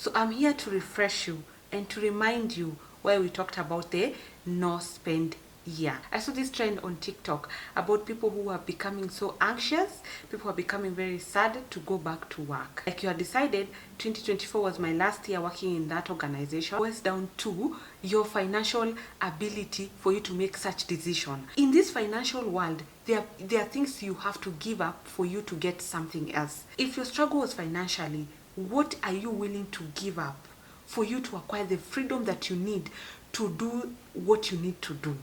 So I'm here to refresh you and to remind you where we talked about the no spend year. I saw this trend on TikTok about people who are becoming so anxious, people who are becoming very sad to go back to work. Like you had decided 2024 was my last year working in that organization. It boils down to your financial ability for you to make such decision. In this financial world, there are things you have to give up for you to get something else. If your struggle was financially, what are you willing to give up for you to acquire the freedom that you need to do what you need to do?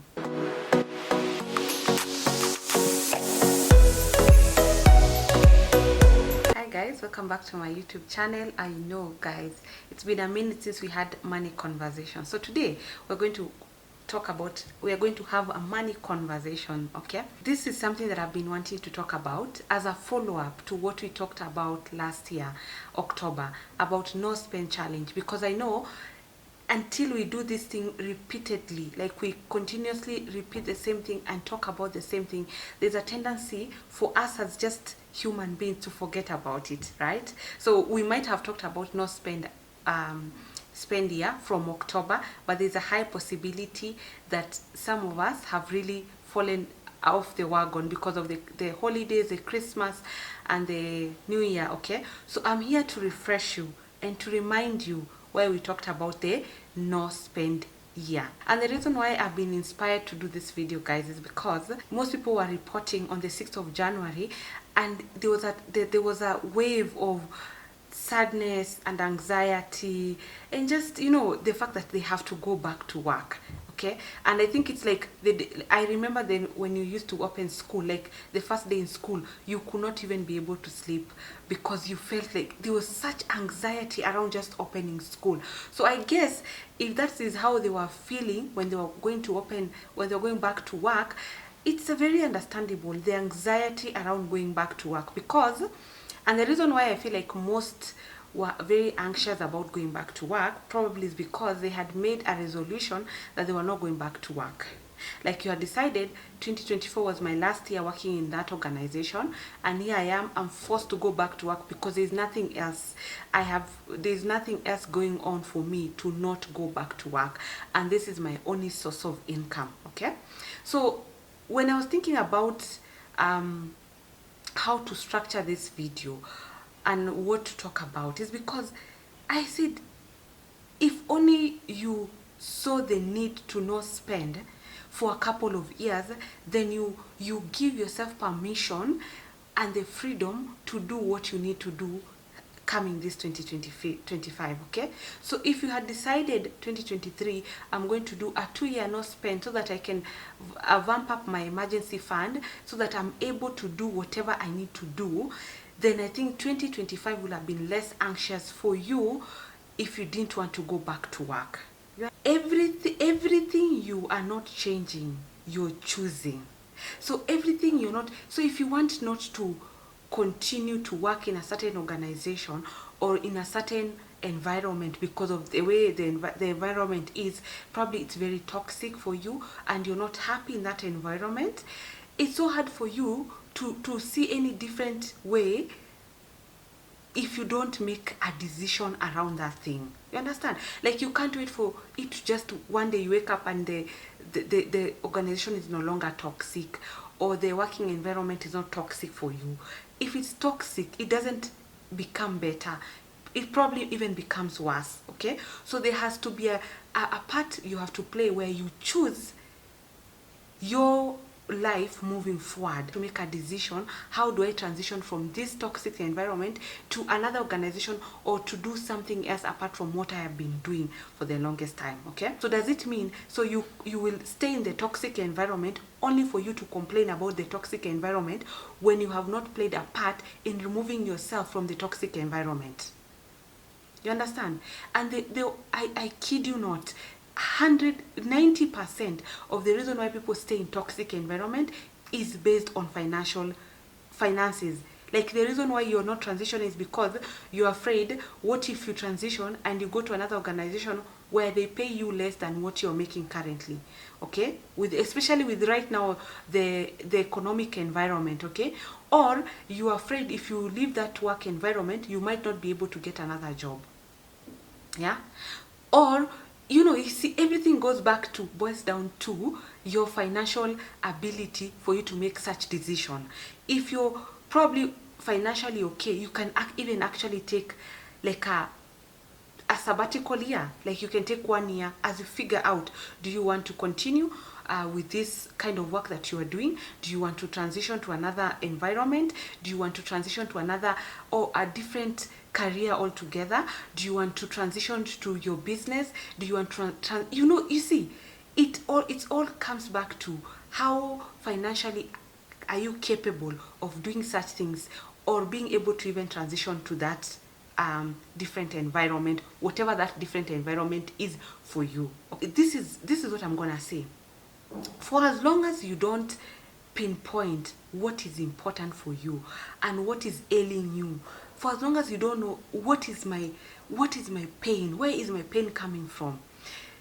Hi guys, welcome back to my YouTube channel. I know guys, it's been a minute since we had money conversation. So today we are going to have a money conversation. Okay, this is something that I've been wanting to talk about as a follow-up to what we talked about last year, October, about no spend challenge, because I know until we do this thing repeatedly, like we continuously repeat the same thing and talk about the same thing, there's a tendency for us as just human beings to forget about it, right? So we might have talked about no spend year from October, but there's a high possibility that some of us have really fallen off the wagon because of the holidays, the Christmas and the New Year. Okay, so I'm here to refresh you and to remind you where we talked about the no spend year. And the reason why I've been inspired to do this video, guys, is because most people were reporting on the 6th of January and there was a wave of sadness and anxiety and just, you know, the fact that they have to go back to work. Okay, and I think it's like I remember then when you used to open school, like the first day in school, you could not even be able to sleep because you felt like there was such anxiety around just opening school. So I guess if that is how they were feeling when they were going back to work, it's a very understandable, the anxiety around going back to work. Because, and the reason why I feel like most were very anxious about going back to work probably is because they had made a resolution that they were not going back to work. Like you had decided 2024 was my last year working in that organization, and here I am, I'm forced to go back to work because there's nothing else going on for me to not go back to work, and this is my only source of income. Okay, so when I was thinking about how to structure this video and what to talk about, is because I said if only you saw the need to not spend for a couple of years, then you give yourself permission and the freedom to do what you need to do coming this 2025. Okay, so if you had decided 2023 I'm going to do a 2-year no spend so that I can vamp up my emergency fund so that I'm able to do whatever I need to do, then I think 2025 will have been less anxious for you if you didn't want to go back to work. Everything you are not changing, you're choosing. So everything you're not, so if you want not to continue to work in a certain organization or in a certain environment because of the way the environment is, probably it's very toxic for you and you're not happy in that environment, it's so hard for you to see any different way if you don't make a decision around that thing. You understand? Like you can't wait for it to just one day you wake up and the organization is no longer toxic or the working environment is not toxic for you. If it's toxic, it doesn't become better. It probably even becomes worse. Okay, so there has to be a part you have to play where you choose your life moving forward, to make a decision. How do I transition from this toxic environment to another organization or to do something else apart from what I have been doing for the longest time? Okay, so does it mean so you will stay in the toxic environment only for you to complain about the toxic environment when you have not played a part in removing yourself from the toxic environment? You understand? And I kid you not, 90% of the reason why people stay in toxic environment is based on finances. Like the reason why you're not transitioning is because you're afraid, what if you transition and you go to another organization where they pay you less than what you're making currently? Okay, especially with right now the economic environment. Okay, or you're afraid if you leave that work environment you might not be able to get another job. Yeah. Or you see, everything boils down to your financial ability for you to make such decision. If you're probably financially okay, you can even actually take like a sabbatical year. Like you can take 1 year as you figure out, do you want to continue with this kind of work that you are doing? Do you want to transition to another environment? Do you want to transition to another or a different career altogether? Do you want to transition to your business? Do you want to you see, it all comes back to how financially are you capable of doing such things, or being able to even transition to that different environment, whatever that different environment is for you. Okay, this is what I'm gonna say. For as long as you don't pinpoint what is important for you and what is ailing you, for as long as you don't know what is my pain, where is my pain coming from,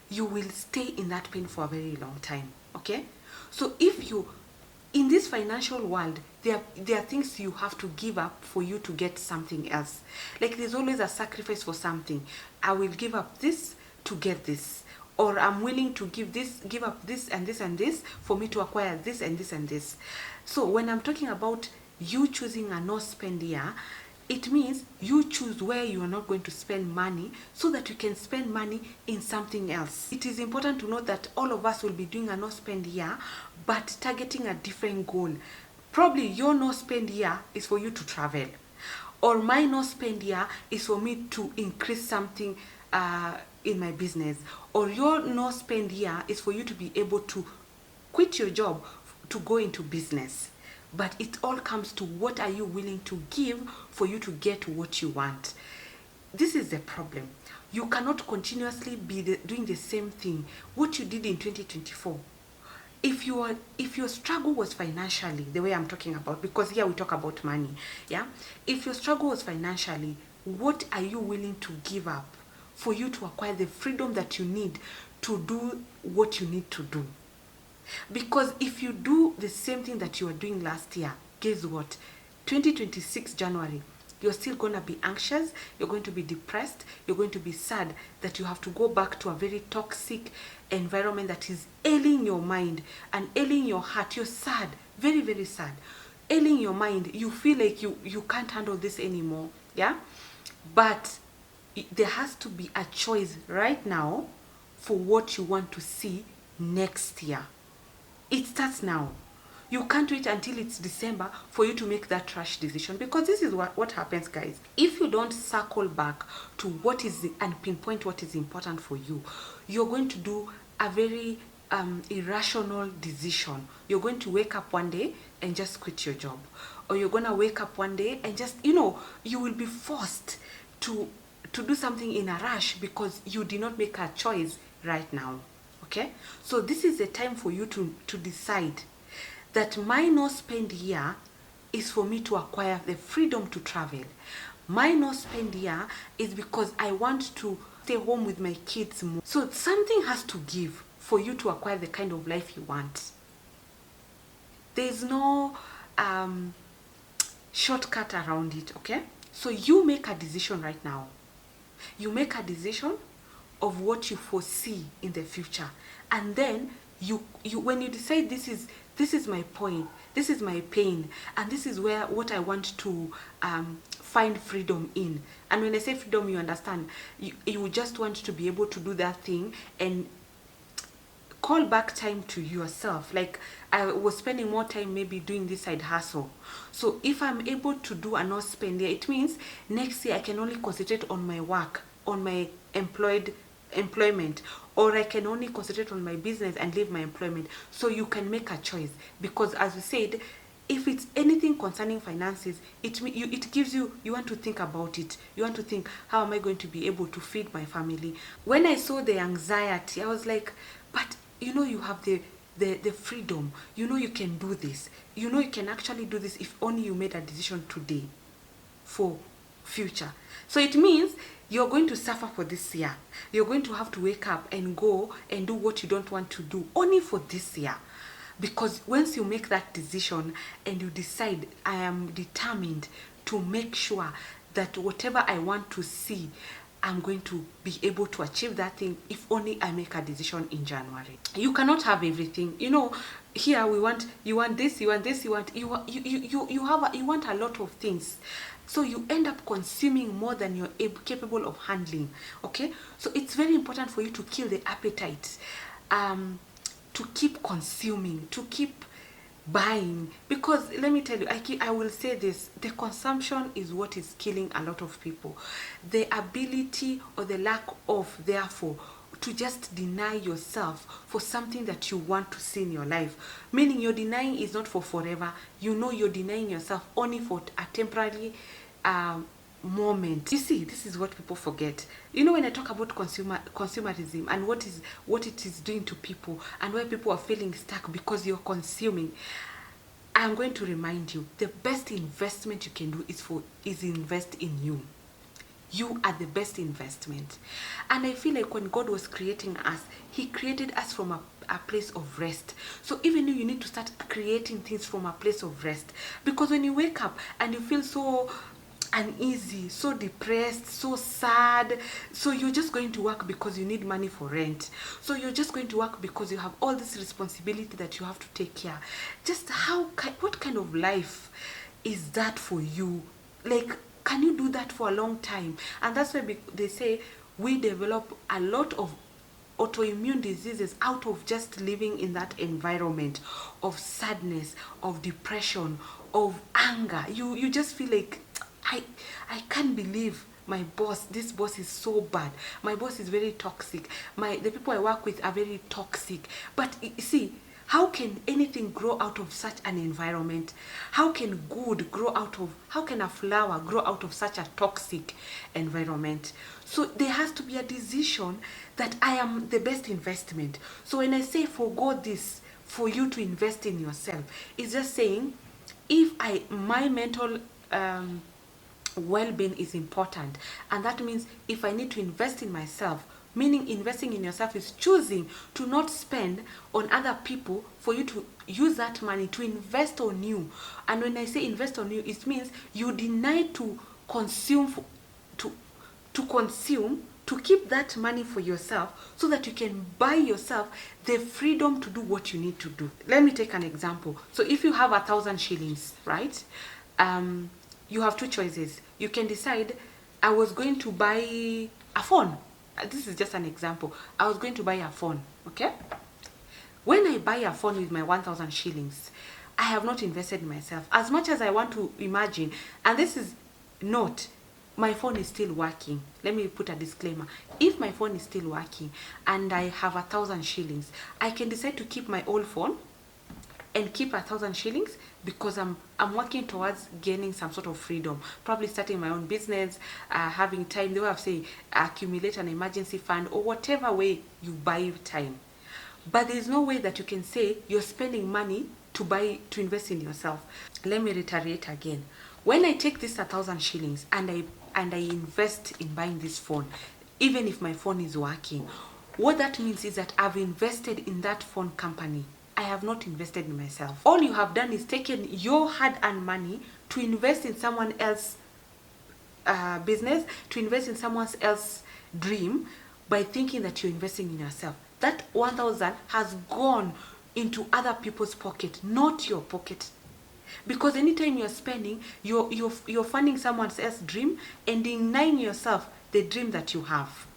you will stay in that pain for a very long time. Okay, so if you, in this financial world, there are things you have to give up for you to get something else. Like there's always a sacrifice for something. I will give up this to get this, or I'm willing to give up this and this and this for me to acquire this and this and this. So when I'm talking about you choosing a no spend year, it means you choose where you are not going to spend money so that you can spend money in something else. It is important to note that all of us will be doing a no spend year, but targeting a different goal. Probably your no spend year is for you to travel, or my no spend year is for me to increase something in my business, or your no spend year is for you to be able to quit your job to go into business. But it all comes to what are you willing to give for you to get what you want. This is the problem. You cannot continuously be doing the same thing what you did in 2024. If your struggle was financially, the way I'm talking about, because here we talk about money, yeah, if your struggle was financially, what are you willing to give up for you to acquire the freedom that you need to do what you need to do? Because if you do the same thing that you were doing last year, guess what? 2026 January, you're still going to be anxious, you're going to be depressed, you're going to be sad that you have to go back to a very toxic environment that is ailing your mind and ailing your heart. You're sad, very, very sad. Ailing your mind, you feel like you can't handle this anymore, yeah? But there has to be a choice right now for what you want to see next year. It starts now. You can't wait until it's December for you to make that trash decision, because this is what happens, guys. If you don't circle back to what is and pinpoint what is important for you, you're going to do a very irrational decision. You're going to wake up one day and just quit your job, or you're going to wake up one day and just, you will be forced to do something in a rush because you did not make a choice right now. Okay, so this is the time for you to decide that my no spend year is for me to acquire the freedom to travel. My no spend year is because I want to stay home with my kids more. So something has to give for you to acquire the kind of life you want. There's no shortcut around it. Okay, so you make a decision right now. You make a decision of what you foresee in the future, and then you when you decide this is my point, this is my pain, and this is what I want to find freedom in. And when I say freedom, you understand, you just want to be able to do that thing and call back time to yourself. Like, I was spending more time maybe doing this side hustle, so if I'm able to do a no spend year, it means next year I can only concentrate on my work, on my employment, or I can only concentrate on my business and leave my employment. So you can make a choice, because as we said, if it's anything concerning finances, it gives you want to think about it. You want to think, how am I going to be able to feed my family? When I saw the anxiety, I was like, but you have the freedom, you can do this, you can actually do this if only you made a decision today for future. So it means you're going to suffer for this year. You're going to have to wake up and go and do what you don't want to do only for this year. Because once you make that decision and you decide, I am determined to make sure that whatever I want to see I'm going to be able to achieve that thing if only I make a decision in January. You cannot have everything. You know, here you want this, you want this, you want you want a lot of things. So you end up consuming more than you're capable of handling. Okay? So it's very important for you to kill the appetite. To keep consuming, to keep buying, because let me tell you, I will say this, the consumption is what is killing a lot of people. The ability or the lack of, therefore, to just deny yourself for something that you want to see in your life, meaning you're denying is not for forever. You know, you're denying yourself only for a temporary moment. You see, this is what people forget. You know, when I talk about consumerism and what it is doing to people and why people are feeling stuck because you're consuming, I'm going to remind you, the best investment you can do is invest in you. You are the best investment. And I feel like when God was creating us, he created us from a place of rest. So even you need to start creating things from a place of rest, because when you wake up and you feel so uneasy, so depressed, so sad, so you're just going to work because you need money for rent, so you're just going to work because you have all this responsibility that you have to take care. Just what kind of life is that for you? Like, can you do that for a long time? And that's why they say we develop a lot of autoimmune diseases out of just living in that environment of sadness, of depression, of anger. You just feel like, I can't believe this boss is so bad. My boss is very toxic. The people I work with are very toxic. But you see, how can anything grow out of such an environment? How can a flower grow out of such a toxic environment? So there has to be a decision that I am the best investment. So when I say forgo this for you to invest in yourself, it's just saying, if my mental well-being is important, and that means if I need to invest in myself, meaning investing in yourself is choosing to not spend on other people for you to use that money to invest on you. And when I say invest on you, it means you deny to consume, to keep that money for yourself, so that you can buy yourself the freedom to do what you need to do. Let me take an example. So if you have 1,000 shillings, right? You have two choices. You can decide, I was going to buy a phone. This is just an example. I was going to buy a phone, okay? When I buy a phone with my 1,000 shillings, I have not invested in myself. As much as I want to imagine, and this is not, my phone is still working. Let me put a disclaimer. If my phone is still working and I have 1,000 shillings, I can decide to keep my old phone and keep 1,000 shillings, because I'm working towards gaining some sort of freedom, probably starting my own business, having time. The way of saying, accumulate an emergency fund, or whatever way you buy time. But there is no way that you can say you're spending money to invest in yourself. Let me reiterate again. When I take this 1,000 shillings and I invest in buying this phone, even if my phone is working, what that means is that I've invested in that phone company. I have not invested in myself. All you have done is taken your hard-earned money to invest in someone else's business, to invest in someone else's dream, by thinking that you're investing in yourself. That 1,000 has gone into other people's pocket, not your pocket. Because anytime you're spending, you're funding someone else's dream and denying yourself the dream that you have.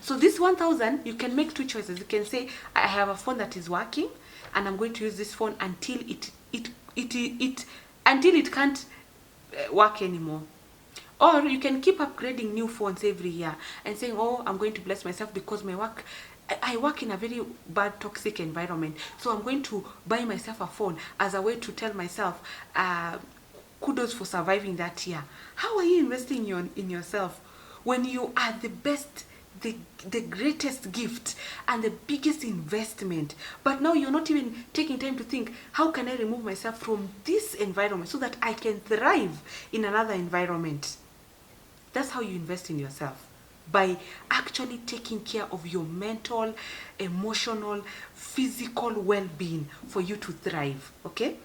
So this 1,000, you can make two choices. You can say, I have a phone that is working, and I'm going to use this phone until it can't work anymore. Or you can keep upgrading new phones every year and saying, oh, I'm going to bless myself because I work in a very bad, toxic environment, so I'm going to buy myself a phone as a way to tell myself, kudos for surviving that year. How are you investing in yourself when you are the best, the greatest gift and the biggest investment? But now you're not even taking time to think, how can I remove myself from this environment so that I can thrive in another environment? That's how you invest in yourself, by actually taking care of your mental, emotional, physical well-being for you to thrive. Okay?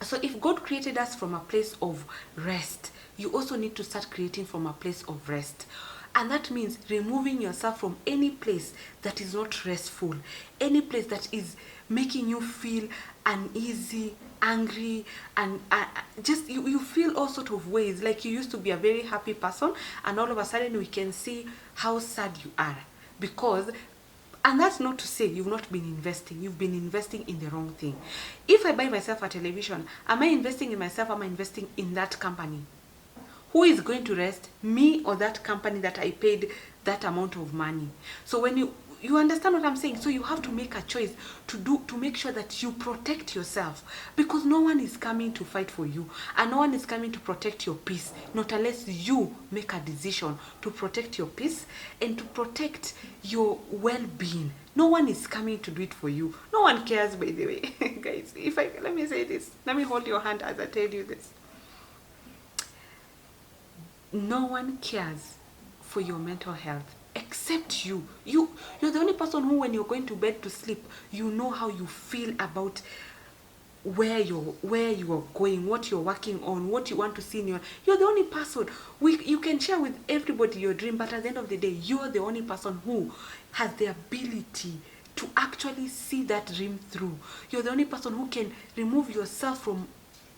So if God created us from a place of rest, you also need to start creating from a place of rest. And that means removing yourself from any place that is not restful, any place that is making you feel uneasy, angry, and just you feel all sort of ways. Like you used to be a very happy person, and all of a sudden we can see how sad you are because. And that's not to say you've not been investing. You've been investing in the wrong thing. If I buy myself a television, am I investing in myself? Am I investing in that company? Who is going to rest, me or that company that I paid that amount of money? So when you understand what I'm saying, so you have to make a choice to make sure that you protect yourself, because no one is coming to fight for you and no one is coming to protect your peace, not unless you make a decision to protect your peace and to protect your well-being. No one is coming to do it for you. No one cares, by the way. Guys, let me say this, let me hold your hand as I tell you this. No one cares for your mental health except you. You're the only person who, when you're going to bed to sleep, you know how you feel about where you are going, what you're working on, what you want to see in you're the only person. You can share with everybody your dream, but at the end of the day, you're the only person who has the ability to actually see that dream through. You're the only person who can remove yourself from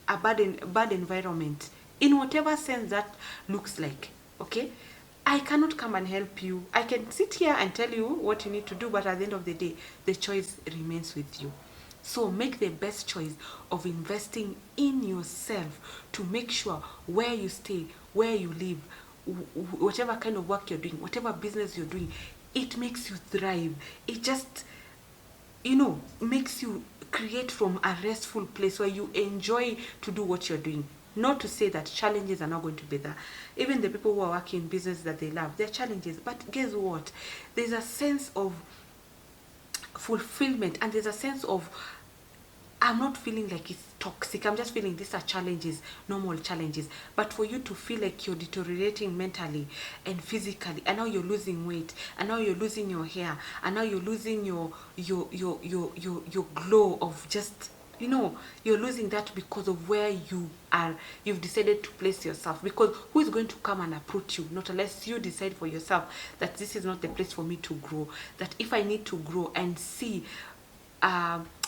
a bad environment, in whatever sense that looks like. Okay, I cannot come and help you. I can sit here and tell you what you need to do, but at the end of the day, the choice remains with you. So make the best choice of investing in yourself to make sure where you stay, where you live, whatever kind of work you're doing, whatever business you're doing, it makes you thrive. It just, makes you create from a restful place where you enjoy to do what you're doing. Not to say that challenges are not going to be there. Even the people who are working in business that they love, there are challenges. But guess what? There's a sense of fulfillment, and there's a sense of, I'm not feeling like it's toxic. I'm just feeling these are challenges, normal challenges. But for you to feel like you're deteriorating mentally and physically, and now you're losing weight, and now you're losing your hair, and now you're losing your glow of just, you're losing that because of where you've decided to place yourself. Because who is going to come and uproot you? Not unless you decide for yourself that this is not the place for me to grow. That if I need to grow and see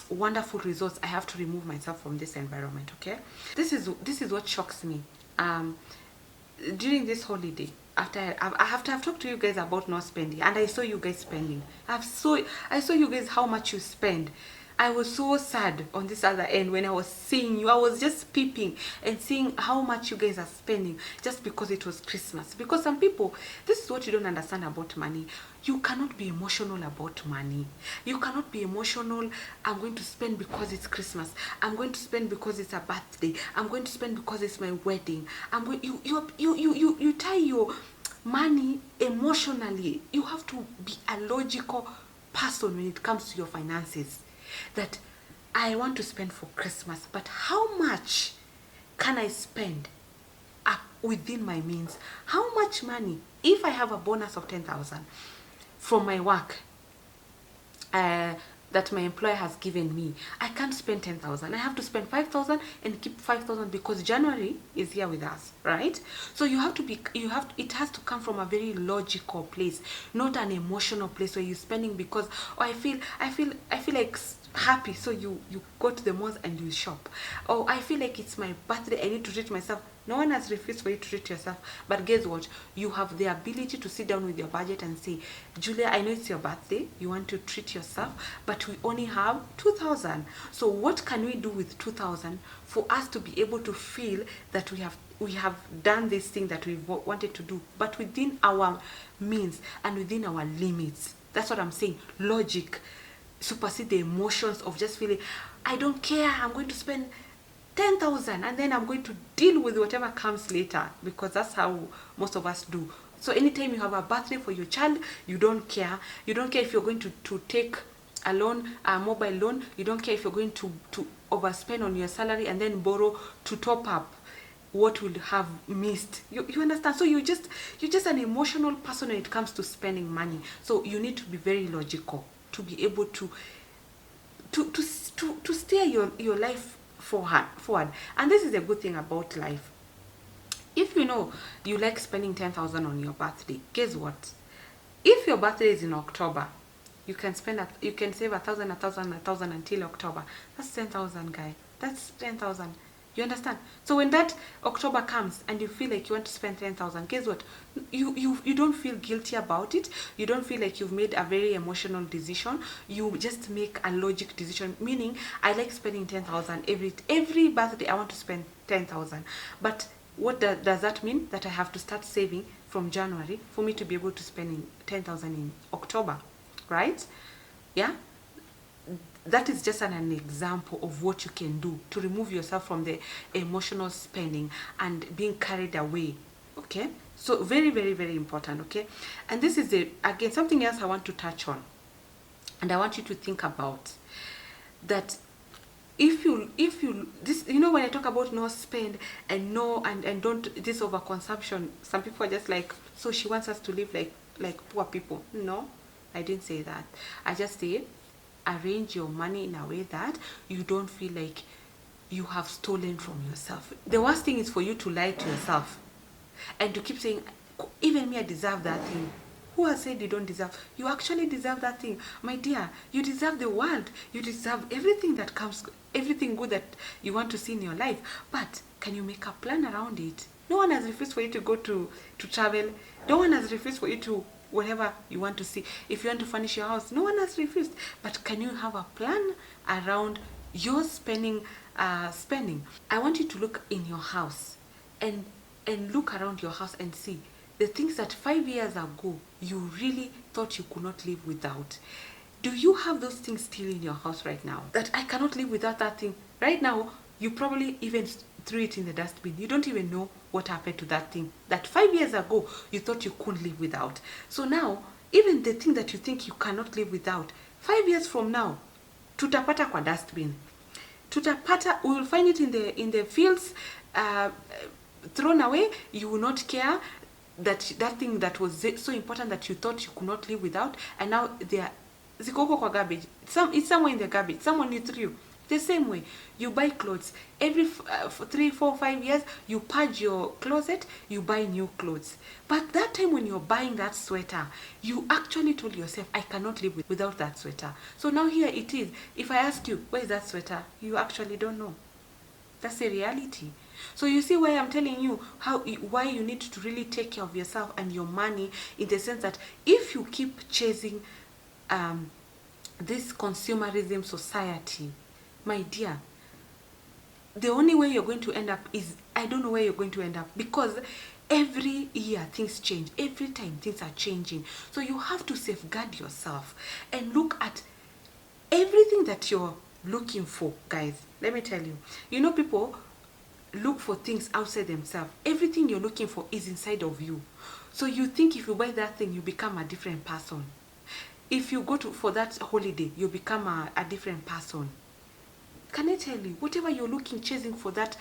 wonderful results, I have to remove myself from this environment. Okay, this is what shocks me. During this holiday, after I've talked to you guys about not spending, and I saw you guys spending. I saw you guys how much you spend. I was so sad on this other end when I was seeing you. I was just peeping and seeing how much you guys are spending just because it was Christmas. Because some people, this is what you don't understand about money. You cannot be emotional about money. You cannot be emotional, I'm going to spend because it's Christmas. I'm going to spend because it's a birthday. I'm going to spend because it's my wedding. You tie your money emotionally. You have to be a logical person when it comes to your finances. That I want to spend for Christmas, but how much can I spend within my means? How much money, if I have a bonus of 10,000 from my work that my employer has given me, I can't spend 10,000. I have to spend 5,000 and keep 5,000 because January is here with us, right? So it has to come from a very logical place, not an emotional place where you're spending because, oh, I feel like happy, so you go to the malls and you shop. Oh, I feel like it's my birthday, I need to treat myself. No one has refused for you to treat yourself, but guess what? You have the ability to sit down with your budget and say, Julia, I know it's your birthday, you want to treat yourself, but we only have 2,000. So what can we do with 2,000 for us to be able to feel that we have done this thing that we wanted to do, but within our means and within our limits? That's what I'm saying. Logic supersede the emotions of just feeling, I don't care, I'm going to spend 10,000 and then I'm going to deal with whatever comes later, because that's how most of us do. So anytime you have a birthday for your child, you don't care. You don't care if you're going to take a loan, a mobile loan. You don't care if you're going to overspend on your salary and then borrow to top up what will have missed. You understand? So you're just an emotional person when it comes to spending money. So you need to be very logical to be able to steer your life forward. And this is a good thing about life. If you know you like spending 10,000 on your birthday, guess what? If your birthday is in October, you can save 1,000, 1,000, 1,000 until October. That's 10,000, guy. That's 10,000. You understand? So when that October comes and you feel like you want to spend 10,000, guess what? You don't feel guilty about it. You don't feel like you've made a very emotional decision. You just make a logic decision. Meaning, I like spending 10,000 every birthday. I want to spend 10,000. But what does that mean? That I have to start saving from January for me to be able to spend 10,000 in October, right? Yeah, that is just an example of what you can do to remove yourself from the emotional spending and being carried away. Okay, so very, very, very important. Okay, and this is again something else I want to touch on, and I want you to think about that. If you this, you know, when I talk about no spend and no and don't, this overconsumption, some people are just like, so she wants us to live like poor people. No, I didn't say that. I just say arrange your money in a way that you don't feel like you have stolen from yourself. The worst thing is for you to lie to yourself and to keep saying, even me, I deserve that thing. Who has said you don't deserve? You actually deserve that thing. My dear, you deserve the world. You deserve everything that comes, everything good that you want to see in your life. But can you make a plan around it? No one has refused for you to go to travel. No one has refused for you to whatever you want to see. If you want to furnish your house, no one has refused. But can you have a plan around your spending? I want you to look in your house and look around your house and see the things that 5 years ago you really thought you could not live without. Do you have those things still in your house right now? That I cannot live without that thing. Right now, you probably even threw it in the dustbin. You don't even know what happened to that thing that 5 years ago you thought you couldn't live without. So now, even the thing that you think you cannot live without, 5 years from now, tutapata kwa dustbin. Tutapata, we will find it in the fields, thrown away. You will not care that thing that was so important that you thought you could not live without, and now they are zikoko kwa garbage. It's somewhere in the garbage. Someone you threw. The same way, you buy clothes every 3, 4, 5 years. You purge your closet, you buy new clothes. But that time when you're buying that sweater, you actually told yourself, I cannot live without that sweater. So now here it is. If I ask you, where is that sweater? You actually don't know. That's the reality. So you see why I'm telling you why you need to really take care of yourself and your money, in the sense that if you keep chasing this consumerism society, my dear, the only way you're going to end up is, I don't know where you're going to end up, because every year things change. Every time things are changing. So you have to safeguard yourself and look at everything that you're looking for, guys. Let me tell you, you know, people look for things outside themselves. Everything you're looking for is inside of you. So you think if you buy that thing, you become a different person. If you go for that holiday, you become a different person. Can I tell you, whatever you're chasing for, that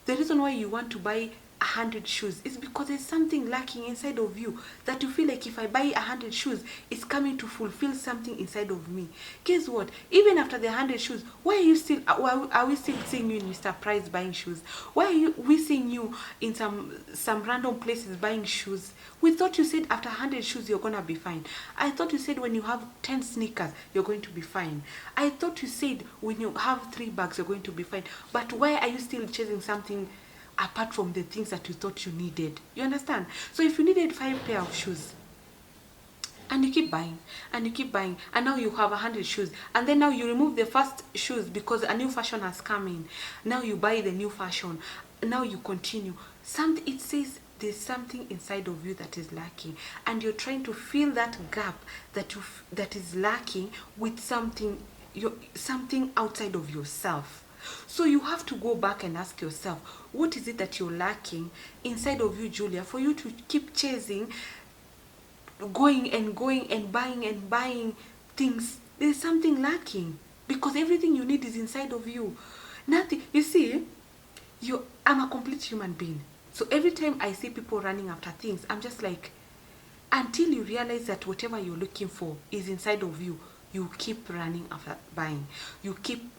the reason why you want to buy 100 shoes is because there's something lacking inside of you, that you feel like if I buy 100 shoes, it's coming to fulfill something inside of me. Guess what? Even after the 100 shoes, why are you still? Are we still seeing you in Mr. Price buying shoes? Why are we seeing you in some random places buying shoes? We thought you said after 100 shoes you're gonna be fine. I thought you said when you have 10 sneakers you're going to be fine. I thought you said when you have 3 bags you're going to be fine. But why are you still chasing something apart from the things that you thought you needed? You understand? So if you needed 5 pair of shoes and you keep buying and you keep buying, and now you have 100 shoes, and then now you remove the first shoes because a new fashion has come in, now you buy the new fashion, now you continue. It says there's something inside of you that is lacking, and you're trying to fill that gap that is lacking with something outside of yourself. So you have to go back and ask yourself, what is it that you're lacking inside of you, Julia, for you to keep chasing, going and buying things? There's something lacking, because everything you need is inside of you. Nothing. You see, I'm a complete human being. So every time I see people running after things, I'm just like, until you realize that whatever you're looking for is inside of you, you keep running after buying. You keep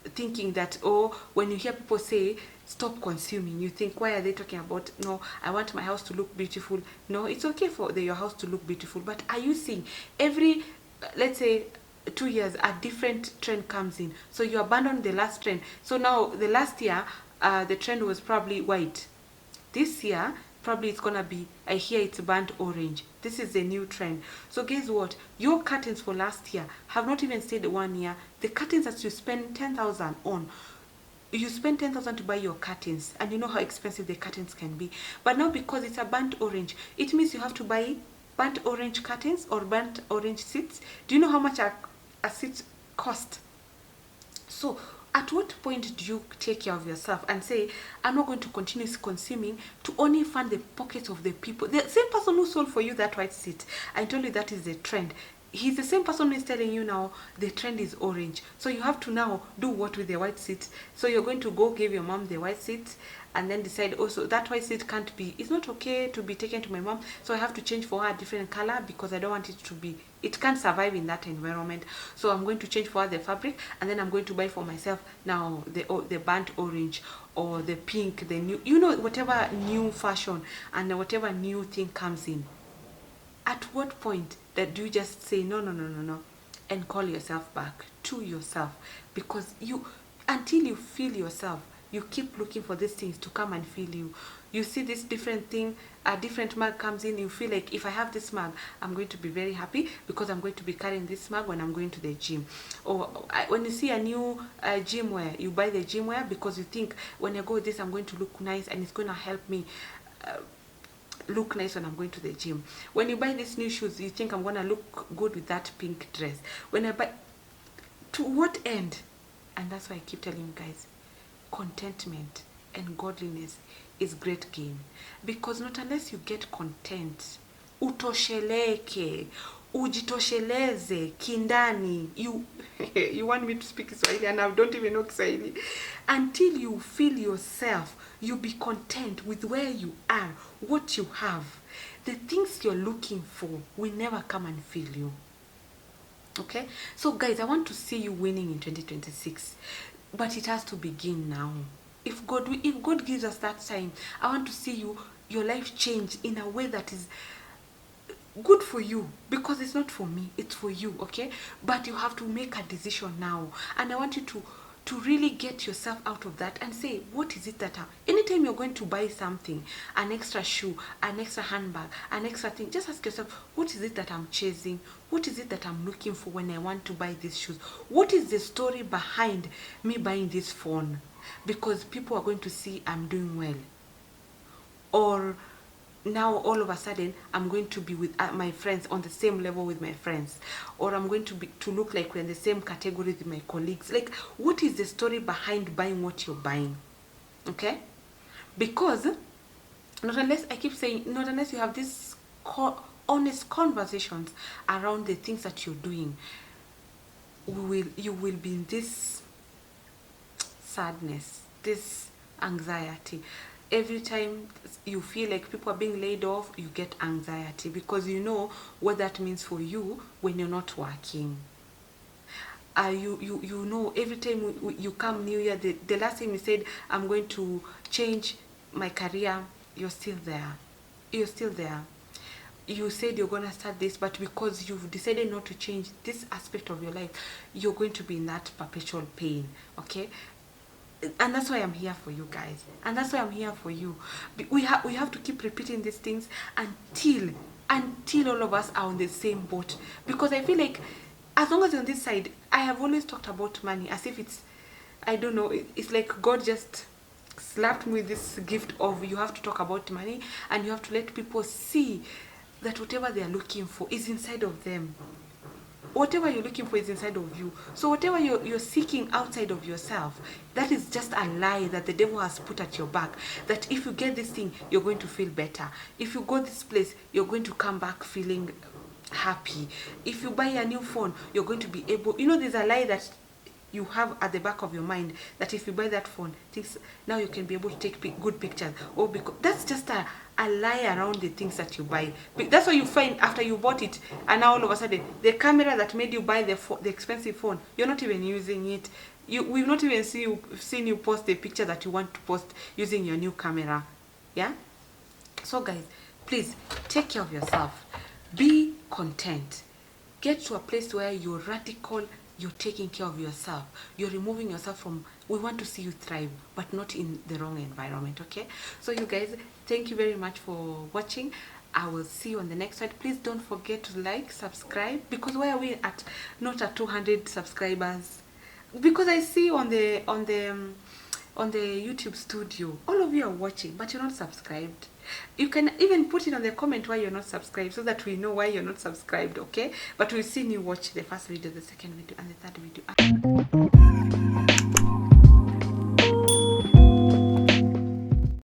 thinking that, oh, when you hear people say stop consuming, you think, why are they talking about, no, I want my house to look beautiful. No, it's okay for your house to look beautiful, but are you seeing every, let's say, 2 years a different trend comes in, so you abandon the last trend. So now the last year, the trend was probably white. This year probably it's gonna be, I hear it's burnt orange. This is the new trend. So guess what, your curtains for last year have not even stayed 1 year. The curtains that you spend 10,000 on, you spend 10,000 to buy your curtains, and you know how expensive the curtains can be. But now because it's a burnt orange, it means you have to buy burnt orange curtains or burnt orange seats. Do you know how much a seat cost? So at what point do you take care of yourself and say, I'm not going to continue consuming to only fund the pockets of the people? The same person who sold for you that white seat, I told you that is the trend. He's the same person who is telling you now the trend is orange. So you have to now do what with the white seat? So you're going to go give your mom the white seat and then decide, also that white seat can't be, it's not okay to be taken to my mom, so I have to change for her a different color because I don't want it to be, it can't survive in that environment. So I'm going to change for her the fabric, and then I'm going to buy for myself now the burnt orange or the pink, the new, you know, whatever new fashion and whatever new thing comes in. At what point that do you just say no, no, no, no, no, and call yourself back to yourself? Because you, until you feel yourself, you keep looking for these things to come and feel you. You see this different thing, a different mug comes in, you feel like, if I have this mug, I'm going to be very happy because I'm going to be carrying this mug when I'm going to the gym. Or when you see a new gym wear, you buy the gym wear because you think, when I go with this, I'm going to look nice and it's going to help me look nice when I'm going to the gym. When you buy these new shoes, you think, I'm going to look good with that pink dress. When I buy, to what end? And that's why I keep telling you guys, contentment and godliness is great gain. Because not unless you get content, utosheleke, ujitosheleze kindani, you want me to speak Kiswahili and I don't even know Kiswahili. Until you feel yourself, you be content with where you are, what you have. The things you're looking for will never come and fill you. Okay? So guys, I want to see you winning in 2026. But it has to begin now. If God gives us that time, I want to see your life change in a way that is good for you, because it's not for me, it's for you. Okay? But you have to make a decision now, and I want you to really get yourself out of that and say, what is it that anytime you're going to buy something, an extra shoe, an extra handbag, an extra thing, just ask yourself, what is it that I'm chasing? What is it that I'm looking for when I want to buy these shoes? What is the story behind me buying this phone? Because people are going to see I'm doing well. Or now all of a sudden I'm going to be with my friends on the same level with my friends, or I'm going to look like we're in the same category with my colleagues. Like, what is the story behind buying what you're buying? Okay? Because not unless, I keep saying, not unless you have these honest conversations around the things that you're doing, you will be in this sadness, this anxiety. Every time you feel like people are being laid off, you get anxiety, because you know what that means for you when you're not working. You know, every time you come New Year, the last time you said, I'm going to change my career, you're still there. You're still there. You said you're going to start this, but because you've decided not to change this aspect of your life, you're going to be in that perpetual pain. Okay? And that's why I'm here for you guys, and that's why I'm here for you. We have to keep repeating these things until all of us are on the same boat. Because I feel like, as long as you're on this side, I have always talked about money as if it's, I don't know, it's like God just slapped me with this gift of, you have to talk about money, and you have to let people see that whatever they are looking for is inside of them. Whatever you're looking for is inside of you. So whatever you're seeking outside of yourself, that is just a lie that the devil has put at your back. That if you get this thing, you're going to feel better. If you go this place, you're going to come back feeling happy. If you buy a new phone, you're going to be able, you know, there's a lie that you have at the back of your mind, that if you buy that phone, things, now you can be able to take good pictures. Or because that's just a lie around the things that you buy. That's what you find after you bought it, and now all of a sudden the camera that made you buy the expensive phone, you're not even using it. we've not even seen you post a picture that you want to post using your new camera. Yeah. So guys, please take care of yourself. Be content. Get to a place where you're radical, you're taking care of yourself, you're removing yourself from, we want to see you thrive, but not in the wrong environment. Okay, so you guys, thank you very much for watching. I will see you on the next one. Please don't forget to like, subscribe, because why are we at not at 200 subscribers? Because I see on the YouTube studio, all of you are watching, but you're not subscribed. You can even put it on the comment why you're not subscribed, so that we know why you're not subscribed. Okay, but we've seen you watch the first video, the second video, and the third video.